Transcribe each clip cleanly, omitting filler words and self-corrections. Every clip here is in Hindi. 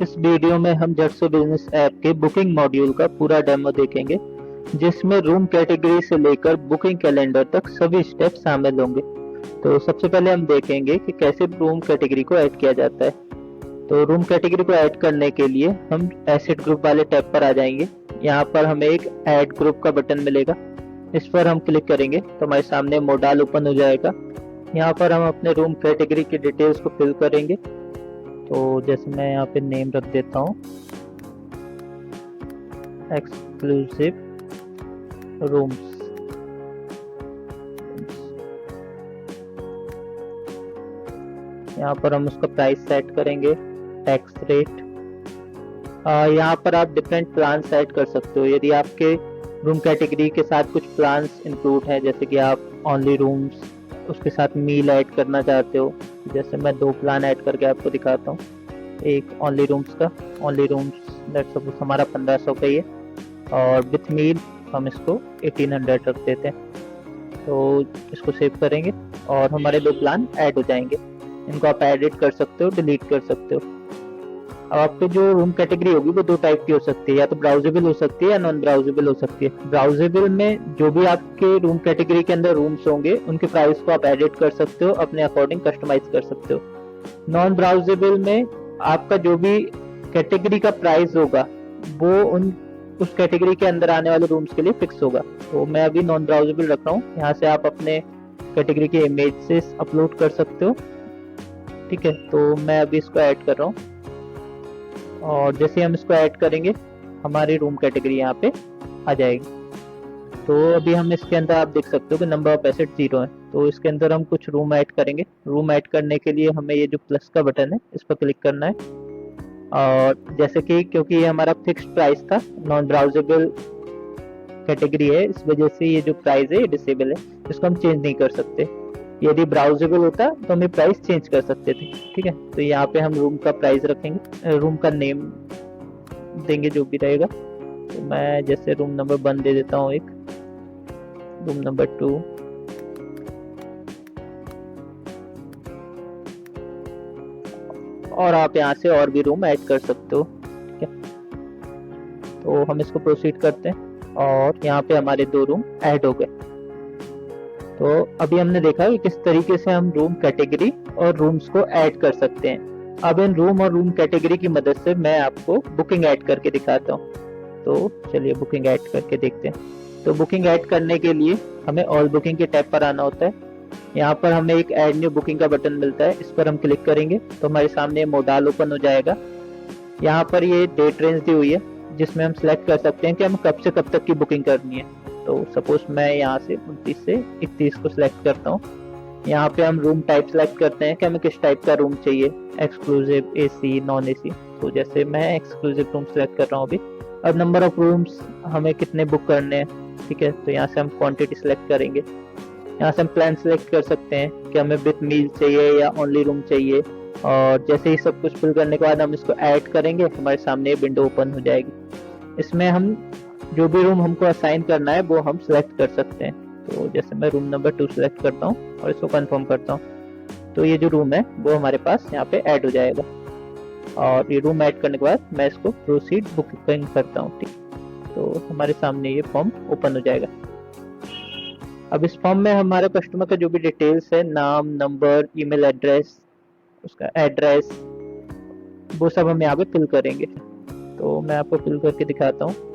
इस वीडियो में हम जटसो बिजनेस ऐप के बुकिंग मॉड्यूल का पूरा डेमो देखेंगे, जिसमें रूम कैटेगरी से लेकर बुकिंग कैलेंडर तक सभी स्टेप शामिल होंगे। तो सबसे पहले हम देखेंगे कि कैसे रूम कैटेगरी को ऐड किया जाता है। तो रूम कैटेगरी को ऐड करने के लिए हम एसेट ग्रुप वाले टैब पर आ जाएंगे। यहाँ पर हमें एक ऐड ग्रुप का बटन मिलेगा, इस पर हम क्लिक करेंगे तो हमारे सामने मॉडल ओपन हो जाएगा। यहाँ पर हम अपने रूम कैटेगरी की डिटेल्स को फिल करेंगे। तो जैसे मैं यहाँ पे नेम रख देता हूँ एक्सक्लूसिव रूम्स। यहाँ पर हम उसका प्राइस सेट करेंगे, टैक्स रेट। यहाँ पर आप डिफरेंट प्लान सेट कर सकते हो यदि आपके रूम कैटेगरी के साथ कुछ प्लान्स इंक्लूड है, जैसे कि आप ओनली रूम्स उसके साथ मील ऐड करना चाहते हो। जैसे मैं 2 प्लान ऐड करके आपको दिखाता हूँ। एक ओनली रूम्स का, ओनली रूम्स लेट्स सपोज हमारा 1500 का ही है, और विथ मील हम इसको 1800 रख देते हैं। तो इसको सेव करेंगे और हमारे 2 प्लान ऐड हो जाएंगे। इनको आप एडिट कर सकते हो, डिलीट कर सकते हो। अब आपकी जो रूम कैटेगरी होगी वो 2 टाइप की हो सकती है, या तो ब्राउजेबल हो सकती है या नॉन ब्राउजेबल हो सकती है। ब्राउजेबल में जो भी आपके रूम कैटेगरी के अंदर रूम्स होंगे उनके प्राइस को आप एडिट कर सकते हो, अपने अकॉर्डिंग कस्टमाइज कर सकते हो। नॉन ब्राउजेबल में आपका जो भी कैटेगरी का प्राइस होगा वो उस कैटेगरी के अंदर आने वाले रूम्स के लिए फिक्स होगा। तो मैं अभी नॉन ब्राउजेबल रख रहा हूँ। यहाँ से आप अपने कैटेगरी के इमेजेस अपलोड कर सकते हो। ठीक है, तो मैं अभी इसको ऐड कर रहा हूँ, और जैसे हम इसको ऐड करेंगे हमारी रूम कैटेगरी यहाँ पे आ जाएगी। तो अभी हम इसके अंदर आप देख सकते हो कि नंबर ऑफ एसेट 0 है। तो इसके अंदर हम कुछ रूम ऐड करेंगे। रूम ऐड करने के लिए हमें ये जो प्लस का बटन है इस पर क्लिक करना है, और जैसे कि क्योंकि ये हमारा फिक्स्ड प्राइस था, नॉन ब्राउजेबल कैटेगरी है, इस वजह से ये जो प्राइस है ये डिसेबल है, इसको हम चेंज नहीं कर सकते। यदि ब्राउजेबल होता तो हम प्राइस चेंज कर सकते थे। ठीक है, तो यहाँ पे हम रूम का प्राइस रखेंगे, रूम का नेम देंगे जो भी रहेगा। तो मैं जैसे रूम नंबर 1 दे देता हूँ, एक रूम नंबर 2, और आप यहाँ से और भी रूम ऐड कर सकते हो। ठीक है, तो हम इसको प्रोसीड करते हैं और यहाँ पे हमारे 2 रूम ऐड हो गए। तो अभी हमने देखा कि किस तरीके से हम रूम कैटेगरी और रूम्स को ऐड कर सकते हैं। अब इन रूम और रूम कैटेगरी की मदद से मैं आपको बुकिंग ऐड करके दिखाता हूँ। तो चलिए बुकिंग ऐड करके देखते हैं। तो बुकिंग ऐड करने के लिए हमें ऑल बुकिंग के टैब पर आना होता है। यहाँ पर हमें एक ऐड न्यू बुकिंग का बटन मिलता है, इस पर हम क्लिक करेंगे तो हमारे सामने मॉडल ओपन हो जाएगा। यहाँ पर ये डेट रेंज दी हुई है, जिसमें हम सिलेक्ट कर सकते हैं कि हमें कब से कब तक की बुकिंग करनी है। तो सपोज मैं यहाँ से 29 से 31 को सिलेक्ट करता हूँ। यहाँ पे हम रूम टाइप सिलेक्ट करते हैं कि हमें किस टाइप का रूम चाहिए, एक्सक्लूसिव, एसी, नॉन एसी। तो जैसे मैं एक्सक्लूसिव रूम सिलेक्ट कर रहा हूँ अभी। अब नंबर ऑफ रूम्स हमें कितने बुक करने हैं। ठीक है, तो यहाँ से हम क्वांटिटी सिलेक्ट करेंगे। यहाँ से हम प्लान सिलेक्ट कर सकते हैं कि हमें विथ मील चाहिए या ओनली रूम चाहिए, और जैसे ही सब कुछ फिल करने के बाद हम इसको ऐड करेंगे, हमारे सामने विंडो ओपन हो जाएगी। इसमें हम जो भी रूम हमको असाइन करना है वो हम सिलेक्ट कर सकते हैं। तो जैसे मैं रूम नंबर 2 सिलेक्ट करता हूँ और इसको कंफर्म करता हूँ, तो ये जो रूम है वो हमारे पास यहाँ पे ऐड हो जाएगा। और ये रूम ऐड करने के बाद मैं इसको प्रोसीड बुकिंग करता हूँ। ठीक, तो हमारे सामने ये फॉर्म ओपन हो जाएगा। अब इस फॉर्म में हमारे कस्टमर का जो भी डिटेल्स है, नाम, नंबर, ईमेल एड्रेस, उसका एड्रेस, वो सब हम यहाँ पे फिल करेंगे। तो मैं आपको फिल करके दिखाता हूँ।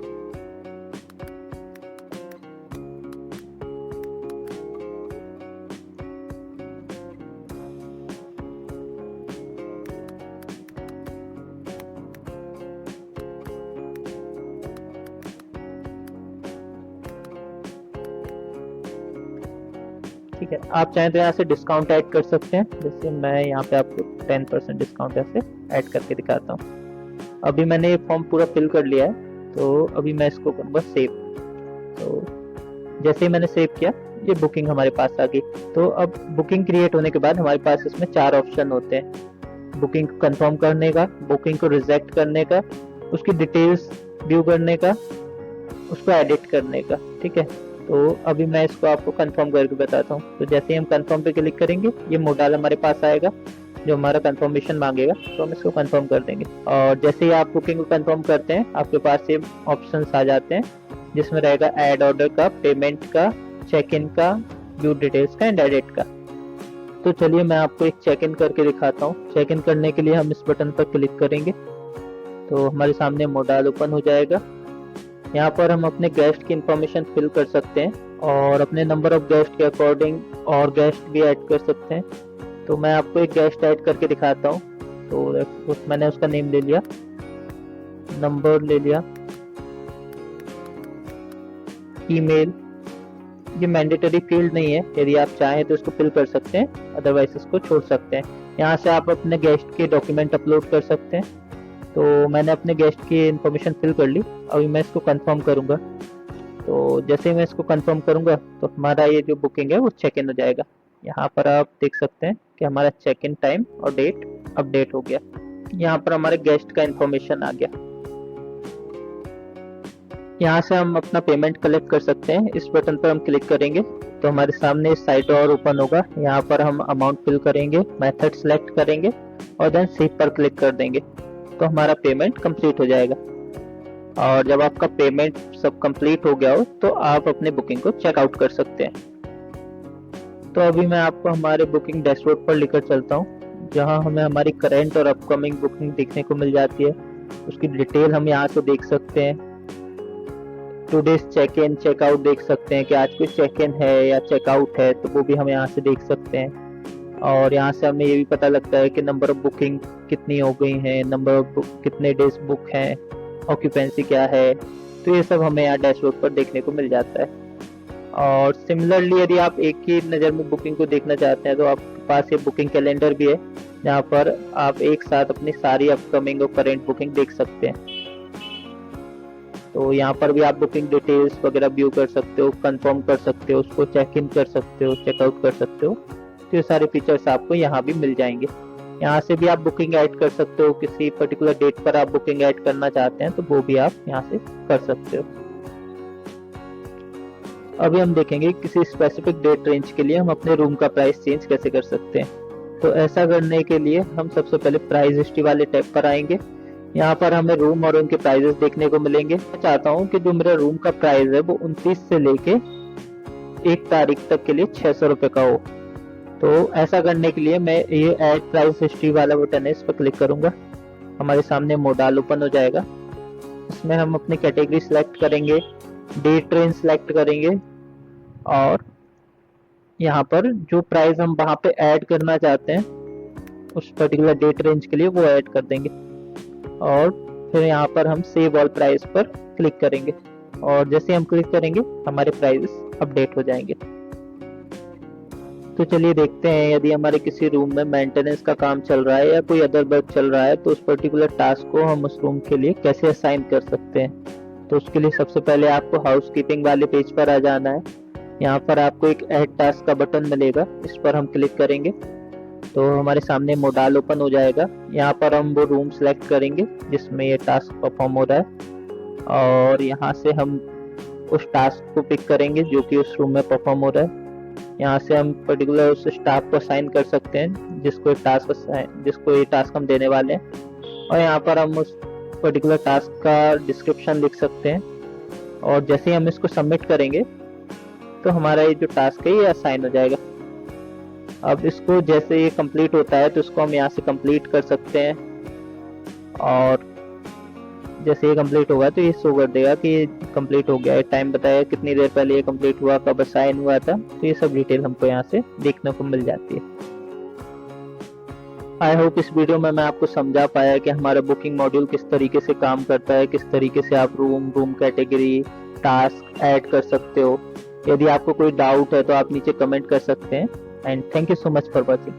ठीक है, आप चाहें तो यहाँ से डिस्काउंट ऐड कर सकते हैं। जैसे मैं यहाँ पे आपको 10% डिस्काउंट ऐसे ऐड करके दिखाता हूँ। अभी मैंने ये फॉर्म पूरा फिल कर लिया है, तो अभी मैं इसको करूँगा सेव। तो जैसे ही मैंने सेव किया, ये बुकिंग हमारे पास आ गई। तो अब बुकिंग क्रिएट होने के बाद हमारे पास इसमें 4 ऑप्शन होते हैं। बुकिंग को कंफर्म करने का, बुकिंग को रिजेक्ट करने का, उसकी डिटेल्स व्यू करने का, उसको एडिट करने का। ठीक है, तो अभी मैं इसको आपको कंफर्म करके बताता हूँ। तो जैसे ही हम कंफर्म पे क्लिक करेंगे, ये मॉडल हमारे पास आएगा। जो हमारा कंफर्मेशन मांगेगा तो हम इसको कंफर्म कर देंगे। और जैसे ही आप बुकिंग को कंफर्म करते हैं आपके पास ये ऑप्शंस आ जाते हैं जिसमें रहेगा ऐड ऑर्डर का, पेमेंट का, चेक इन का, व्यू डिटेल्स का एंड एडिट का। तो चलिए मैं आपको एक चेक इन करके दिखाता हूँ। चेक इन करने के लिए हम इस बटन पर क्लिक करेंगे तो हमारे सामने मोडाल ओपन हो जाएगा। यहाँ पर हम अपने गेस्ट की इंफॉर्मेशन फिल कर सकते हैं और अपने नंबर ऑफ गेस्ट के अकॉर्डिंग और गेस्ट भी ऐड कर सकते हैं। तो मैं आपको एक गेस्ट ऐड करके दिखाता हूँ। तो मैंने उसका नेम ले लिया, नंबर ले लिया, ईमेल। ये मैंडेटरी फील्ड नहीं है, यदि आप चाहें तो इसको फिल कर सकते हैं, अदरवाइज इसको छोड़ सकते हैं। यहाँ से आप अपने गेस्ट के डॉक्यूमेंट अपलोड कर सकते हैं। तो मैंने अपने गेस्ट की इंफॉर्मेशन फिल कर ली, अभी मैं इसको कंफर्म करूँगा। तो जैसे ही मैं इसको कंफर्म करूँगा तो हमारा ये जो बुकिंग है वो चेक इन हो जाएगा। यहाँ पर आप देख सकते हैं कि हमारा चेक इन टाइम और डेट अपडेट हो गया। यहाँ पर हमारे गेस्ट का इंफॉर्मेशन आ गया। यहाँ से हम अपना पेमेंट कलेक्ट कर सकते हैं। इस बटन पर हम क्लिक करेंगे तो हमारे सामने साइट और ओपन होगा। यहाँ पर हम अमाउंट फिल करेंगे, मेथड सेलेक्ट करेंगे और देन सेव पर क्लिक कर देंगे तो हमारा पेमेंट कंप्लीट हो जाएगा। और जब आपका पेमेंट सब कंप्लीट हो गया हो तो आप अपने बुकिंग को चेकआउट कर सकते हैं। तो अभी मैं आपको हमारे बुकिंग डैशबोर्ड पर लेकर चलता हूँ जहाँ हमें हमारी करंट और अपकमिंग बुकिंग देखने को मिल जाती है। उसकी डिटेल हम यहाँ से देख सकते हैं। टुडेज चेक इन चेकआउट देख सकते हैं कि आज कोई चेक इन है या चेकआउट है, तो वो भी हम यहाँ से देख सकते हैं। और यहाँ से हमें ये भी पता लगता है कि नंबर ऑफ बुकिंग कितनी हो गई है, नंबर ऑफ कितने डेज बुक हैं, ऑक्यूपेंसी क्या है। तो ये सब हमें यहाँ डैशबोर्ड पर देखने को मिल जाता है। और सिमिलरली यदि आप एक ही नज़र में बुकिंग को देखना चाहते हैं तो आपके पास ये बुकिंग कैलेंडर भी है जहाँ पर आप एक साथ अपनी सारी अपकमिंग और करेंट बुकिंग देख सकते हैं। तो यहाँ पर भी आप बुकिंग डिटेल्स वगैरह व्यू कर सकते हो, कंफर्म कर सकते हो, उसको चेक इन कर सकते हो, चेकआउट कर सकते हो। तो ये सारे फीचर्स आपको यहाँ भी मिल जाएंगे। यहाँ से भी आप बुकिंग ऐड कर सकते हो, किसी पर्टिकुलर डेट पर आप बुकिंग ऐड करना चाहते हैं तो वो भी आप यहाँ से कर सकते हो। अभी हम देखेंगे किसी स्पेसिफिक डेट रेंज के लिए हम अपने रूम का प्राइस चेंज कैसे कर सकते हैं। तो ऐसा करने के लिए हम सबसे पहले प्राइस हिस्ट्री वाले टैब पर आएंगे। यहाँ पर हमें रूम और उनके प्राइजेस देखने को मिलेंगे। मैं चाहता हूँ कि जो मेरा रूम का प्राइस है वो 29 से लेके 1 तारीख तक के लिए 600 रुपये का हो। तो ऐसा करने के लिए मैं ये ऐड प्राइस हिस्ट्री वाला बटन है, इस पर क्लिक करूंगा। हमारे सामने मोडाल ओपन हो जाएगा। इसमें हम अपनी कैटेगरी सिलेक्ट करेंगे, डेट रेंज सिलेक्ट करेंगे और यहाँ पर जो प्राइस हम वहाँ पे ऐड करना चाहते हैं उस पर्टिकुलर डेट रेंज के लिए वो ऐड कर देंगे। और फिर यहाँ पर हम सेव ऑल प्राइस पर क्लिक करेंगे और जैसे हम क्लिक करेंगे हमारे प्राइसेस अपडेट हो जाएंगे। तो चलिए देखते हैं यदि हमारे किसी रूम में मेंटेनेंस का काम चल रहा है या कोई अदर वर्क चल रहा है तो उस पर्टिकुलर टास्क को हम उस रूम के लिए कैसे असाइन कर सकते हैं। तो उसके लिए सबसे पहले आपको हाउसकीपिंग वाले पेज पर आ जाना है। यहाँ पर आपको एक ऐड टास्क का बटन मिलेगा, इस पर हम क्लिक करेंगे तो हमारे सामने मोडाल ओपन हो जाएगा। यहाँ पर हम वो रूम सेलेक्ट करेंगे जिसमें ये टास्क परफॉर्म हो रहा है और यहाँ से हम उस टास्क को पिक करेंगे जो कि उस रूम में परफॉर्म हो रहा है। यहाँ से हम पर्टिकुलर उस स्टाफ को असाइन कर सकते हैं जिसको ये टास्क हम देने वाले हैं। और यहाँ पर हम उस पर्टिकुलर टास्क का डिस्क्रिप्शन लिख सकते हैं और जैसे ही हम इसको सबमिट करेंगे तो हमारा ये जो टास्क है ये असाइन हो जाएगा। अब इसको जैसे ये कंप्लीट होता है तो इसको हम यहाँ से कंप्लीट कर सकते हैं और जैसे ये कंप्लीट होगा तो ये शो कर देगा कि ये कंप्लीट हो गया है। टाइम बताएगा कितनी देर पहले ये कंप्लीट हुआ, कब असाइन हुआ था। तो ये सब डिटेल हमको यहाँ से देखने को मिल जाती है। आई होप इस वीडियो में मैं आपको समझा पाया कि हमारा बुकिंग मॉड्यूल किस तरीके से काम करता है, किस तरीके से आप रूम कैटेगरी टास्क ऐड कर सकते हो। यदि आपको कोई डाउट है तो आप नीचे कमेंट कर सकते हैं। And thank you so much for watching.